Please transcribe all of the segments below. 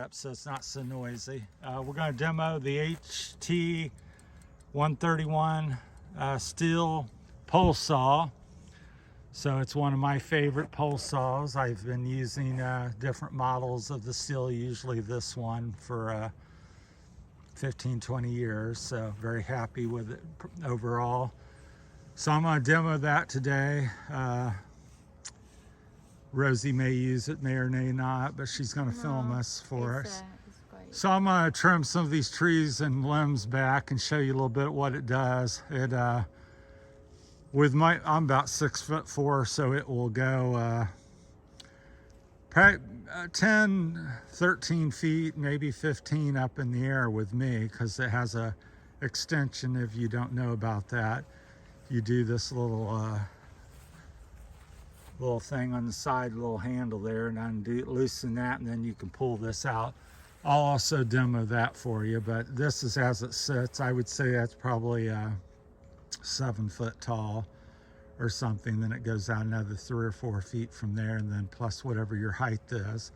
step so it's not so noisy. We're going to demo the I31 Stihl pole saw. So it's one of my favorite pole saws. I've been using different models of the Stihl, usually this one, for 15-20 years. So very happy with it overall. So I'm going to demo that today. Rosie may use it, may or may not, but she's going to film us for us. So I'm going to trim some of these trees and limbs back and show you a little bit of what it does. It I'm about 6'4", so it will go 10, 13 feet, maybe 15 up in the air with me, because it has a extension. If you don't know about that, you do this little thing on the side, little handle there, and loosen that, and then you can pull this out. I'll also demo that for you, but this is as it sits. I would say that's probably 7 foot tall or something. Then it goes out another 3 or 4 feet from there, and then plus whatever your height is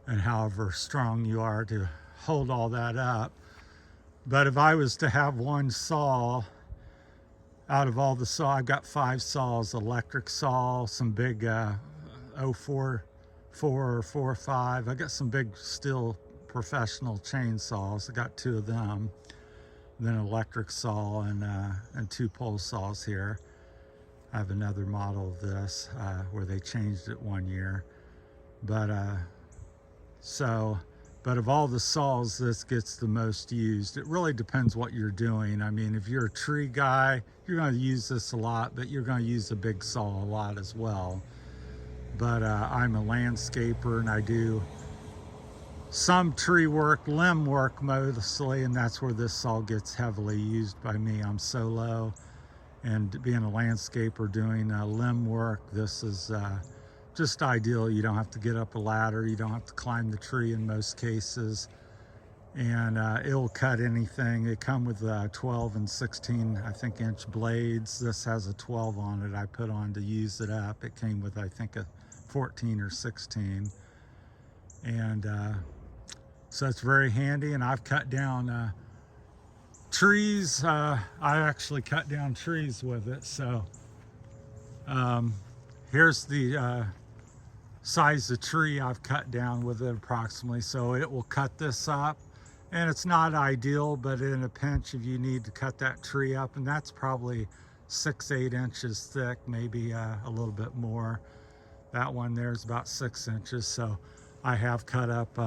and however strong you are to hold all that up. But if I was to have one saw out of all the saw, I've got 5 saws: electric saw, some big 044 or 45. I got some big Stihl professional chainsaws. I got 2 of them. Then an electric saw and 2 pole saws here. I have another model of this where they changed it one year. But of all the saws, this gets the most used. It really depends what you're doing. I mean, if you're a tree guy, you're going to use this a lot, but you're going to use a big saw a lot as well. But I'm a landscaper, and I do some tree work, limb work mostly, and that's where this saw gets heavily used by me. I'm solo, and being a landscaper doing limb work, this is just ideal. You don't have to get up a ladder, you don't have to climb the tree in most cases, and it'll cut anything. They come with 12 and 16, I think, inch blades. This has a 12 on it I put on to use it up. It came with, I think, a 14 or 16, and so it's very handy. And I've cut down trees. I actually cut down trees with it. So here's the size of tree I've cut down with it approximately. So it will cut this up, and it's not ideal, but in a pinch, if you need to cut that tree up, and that's probably 6-8 inches thick, maybe a little bit more. That one there is about 6 inches. So I have cut up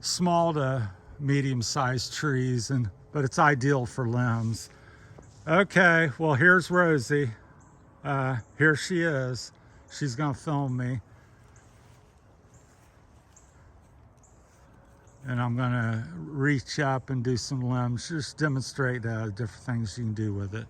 small to medium-sized trees, but it's ideal for limbs. Okay, well, here's Rosie. Here she is. She's gonna film me, and I'm gonna reach up and do some limbs, just demonstrate different things you can do with it.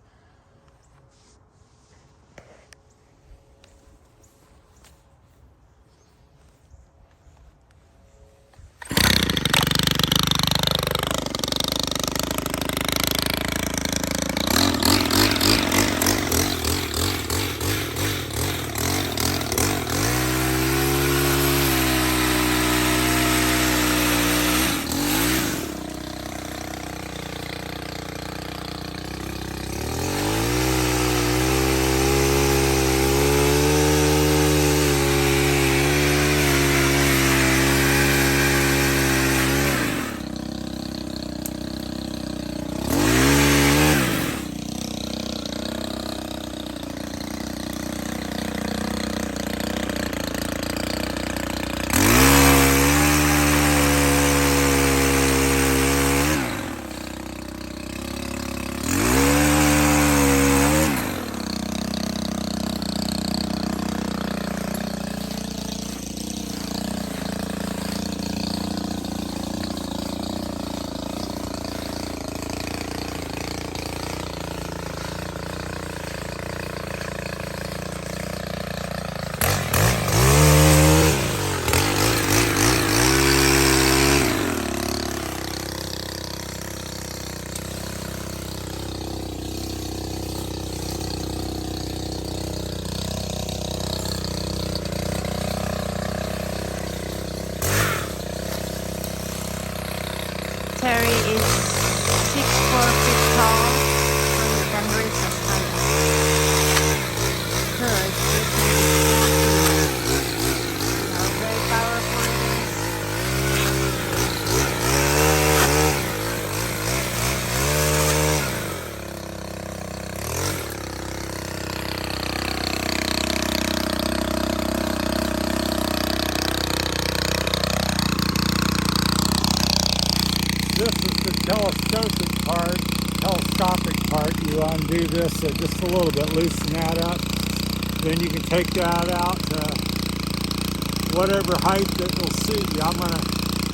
telescopic part, you undo this just a little bit, loosen that up. Then you can take that out to whatever height that will suit you.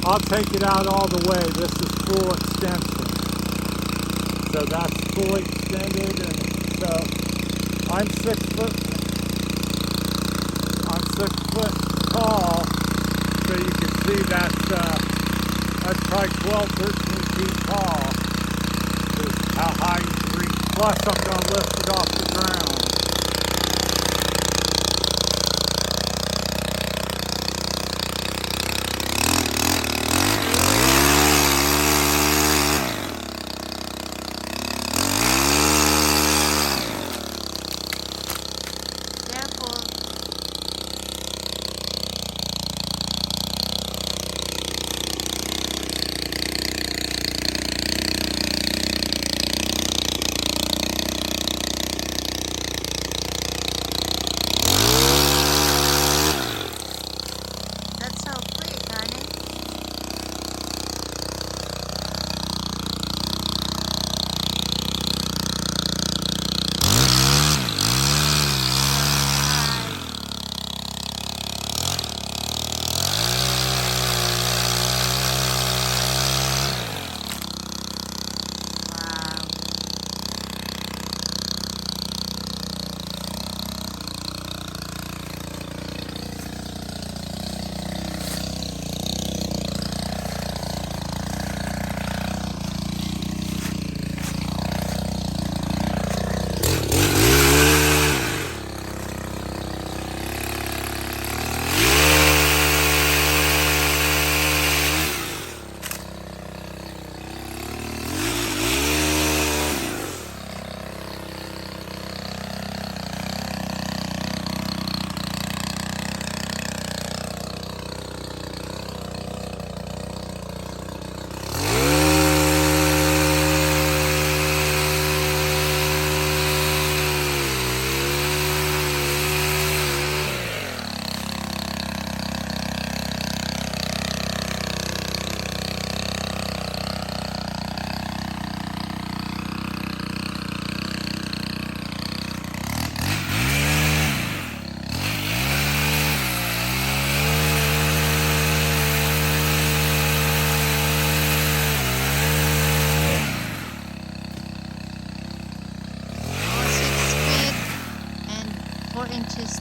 I'll take it out all the way. This is full extension. So that's fully extended, and so I'm 6 foot tall. So you can see that's probably 12, 13 feet tall. Is how high you can reach. Plus I'm going to lift it off the ground.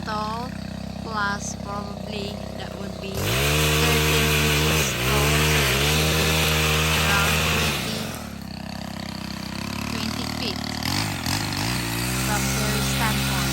Tall plus probably that would be 13 inches tall, so around 20 feet from their standpoint.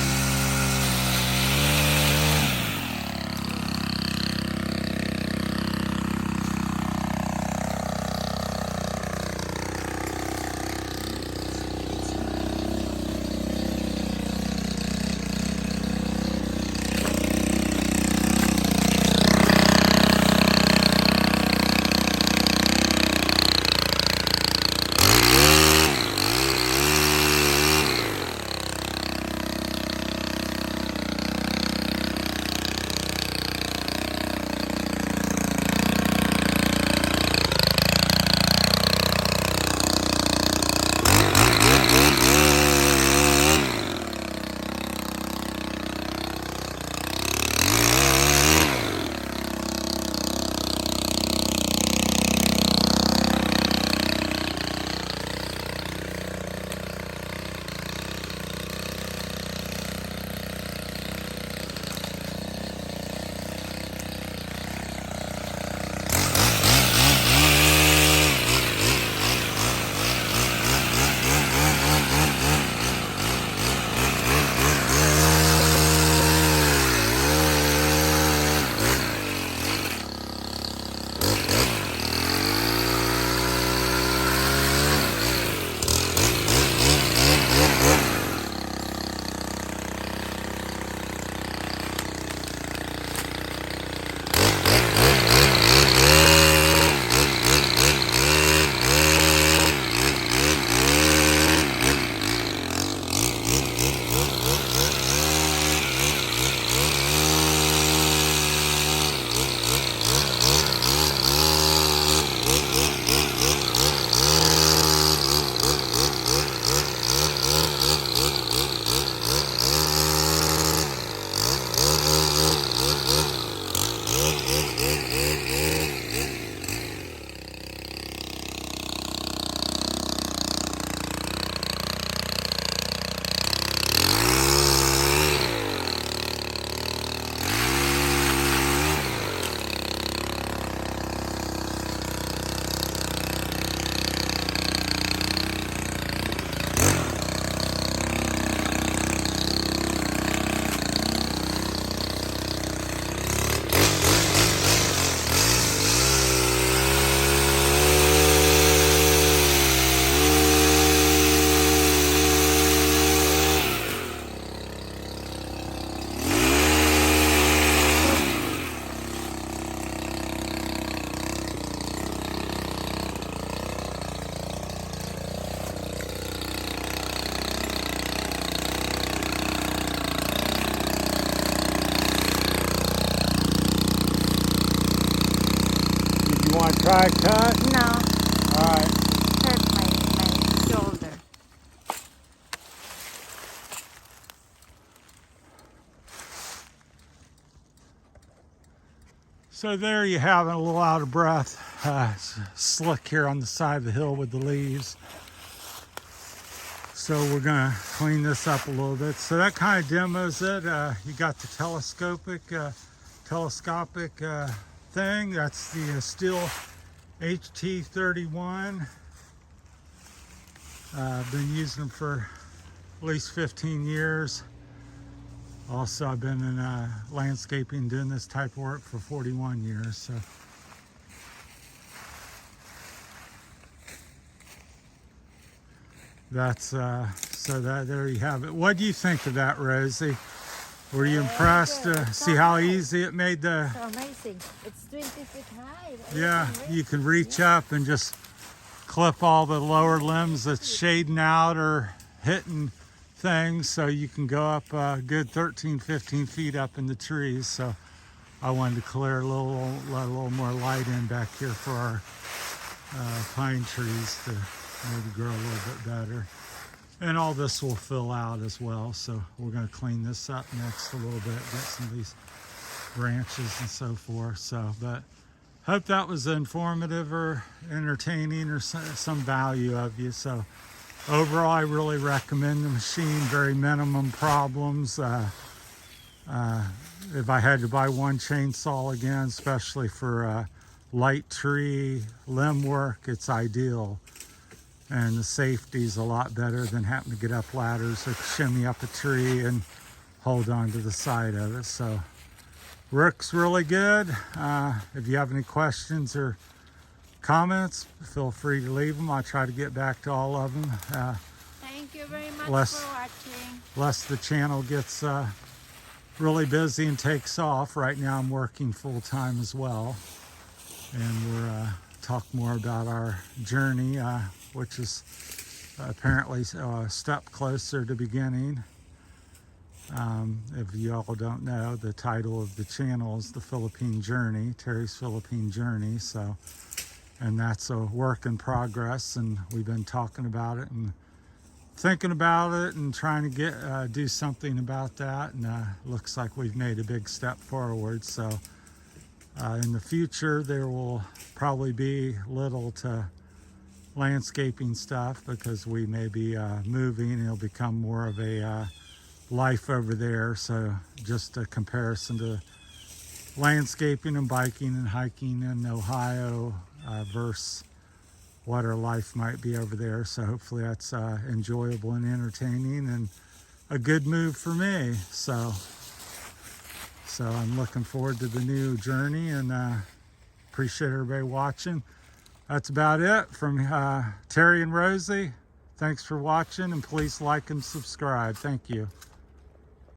I cut? No, All right. hurt my shoulder. So there you have it, a little out of breath. Slick here on the side of the hill with the leaves. So we're gonna clean this up a little bit. So that kind of demos it. You got the telescopic thing. That's the Stihl I31. I've been using them for at least 15 years. Also, I've been in landscaping, doing this type of work for 41 years. So that's so that there you have it. What do you think of that, Rosie? Were you impressed to see how easy it made the? So amazing. It's 20 feet high. Yeah, you can reach up and just clip all the lower limbs that's shading out or hitting things, so you can go up a good 13, 15 feet up in the trees. So I wanted to clear let a little more light in back here for our pine trees to maybe grow a little bit better. And all this will fill out as well. So we're going to clean this up next a little bit, get some of these branches and so forth. So, but hope that was informative or entertaining or some value of you. So overall, I really recommend the machine. Very minimum problems. If I had to buy one chainsaw again, especially for light tree limb work, it's ideal. And the safety's a lot better than having to get up ladders or shimmy up a tree and hold on to the side of it. So works really good. If you have any questions or comments, feel free to leave them. I'll try to get back to all of them. Thank you very much Less- for watching. Unless the channel gets really busy and takes off. Right now I'm working full time as well. And we're talk more about our journey, which is apparently a step closer to beginning. If you all don't know, the title of the channel is The Philippine Journey, Terry's Philippine Journey. So, and that's a work in progress, and we've been talking about it and thinking about it and trying to do something about that. And looks like we've made a big step forward. So in the future, there will probably be little to landscaping stuff because we may be moving. It'll become more of a life over there. So just a comparison to landscaping and biking and hiking in Ohio versus what our life might be over there. So hopefully that's enjoyable and entertaining and a good move for me. So I'm looking forward to the new journey and appreciate everybody watching. That's about it from Terry and Rosie. Thanks for watching, and please like and subscribe. Thank you.